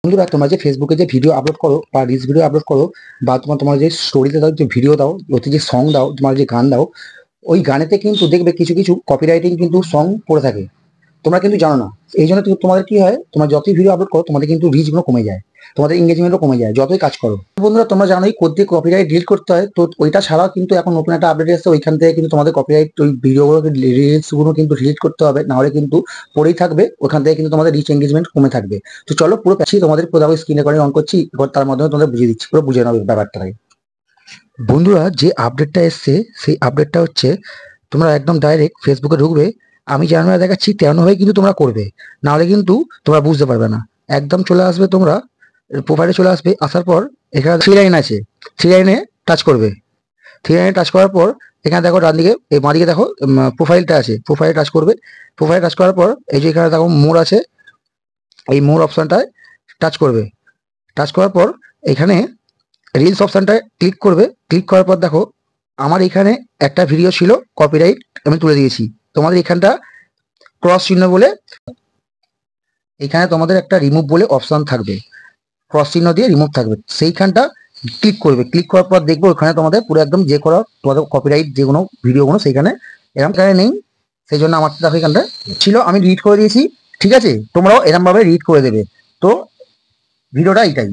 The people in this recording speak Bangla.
বন্ধুরা, তোমরা যে ফেসবুকে যে ভিডিও আপলোড করো বা রিলস ভিডিও আপলোড করো বা তোমার যে স্টোরিতে দাও, যে ভিডিও দাও, ওতে যে সং দাও, তোমার যে গান দাও, ওই গানেতে কিন্তু দেখবে কিছু কিছু কপিরাইটিং কিন্তু সং পড়ে থাকে। তোমরা কিন্তু জানো না। এই জন্য তোমাদের কি হয়, তোমরা যতই ভিডিও আপলোড করো তোমাদের কিন্তু রিচ গুলো কমে যায়, তোমাদের এঙ্গেজমেন্টও কমে যায় যতই কাজ করো। বন্ধুরা, তোমরা জানোই কোড দিয়ে কপিরাইট ডিলিট করতে হয়। তো ওইটা ছাড়াও কিন্তু এখন নতুন একটা আপডেট এসেছে, ওইখান থেকে কিন্তু তোমাদের কপিরাইট ওই ভিডিওগুলো রিলস গুলো কিন্তু ডিলিট করতে হবে, না হলে কিন্তু পড়েই থাকবে। ওখান থেকে কিন্তু তোমাদের রিচ এঙ্গেজমেন্ট কমে থাকবে। তো চলো পুরো প্যাচি তোমাদের পুরো স্ক্রিন রেকর্ডিং অন করছি, এবার তার মাধ্যমে তোমাদের বুঝিয়ে দিচ্ছি, পুরো বুঝে নেবে ব্যাপারটাকে। বন্ধুরা, যে আপডেটটা এসছে সেই আপডেটটা হচ্ছে, তোমরা একদম ডাইরেক্ট ফেসবুকে ঢুকবে। আমি যেমন দেখাচ্ছি তেমনভাবে কিন্তু তোমরা করবে, নাহলে কিন্তু তোমরা বুঝতে পারবে না। একদম চলে আসবে, তোমরা প্রোফাইলে চলে আসবে। আসার পর এখানে থ্রি লাইন আছে, থ্রি লাইনে টাচ করবে। থ্রি লাইনে টাচ করার পর এখানে দেখো ডান দিকে, এই বাঁ দিকে দেখো প্রোফাইলটা আছে, প্রোফাইলে টাচ করবে। প্রোফাইলে টাচ করার পর এই যে এখানে দেখো মোর আছে, এই মোর অপশনটায় টাচ করবে। টাচ করার পর এখানে রিলস অপশনটায় ক্লিক করবে। ক্লিক করার পর দেখো আমার এখানে একটা ভিডিও ছিল কপিরাইট, আমি তুলে দিয়েছি। তোমাদের এখানটা ক্রস চিহ্ন বলে, এখানে তোমাদের একটা রিমুভ বলে অপশন থাকবে, ক্রস চিহ্ন দিয়ে রিমুভ থাকবে, সেইখানটা ক্লিক করবে। ক্লিক করার পর দেখবো ওখানে তোমাদের পুরো একদম যে করা তোমাদের কপিরাইট যেগুলো ভিডিওগুলো সেইখানে এরকম এখানে নেই। সেই জন্য আমার দেখো এখানটা ছিল, আমি রিড করে দিয়েছি। ঠিক আছে, তোমরাও এরকম ভাবে রিড করে দেবে। তো ভিডিওটা এইটাই।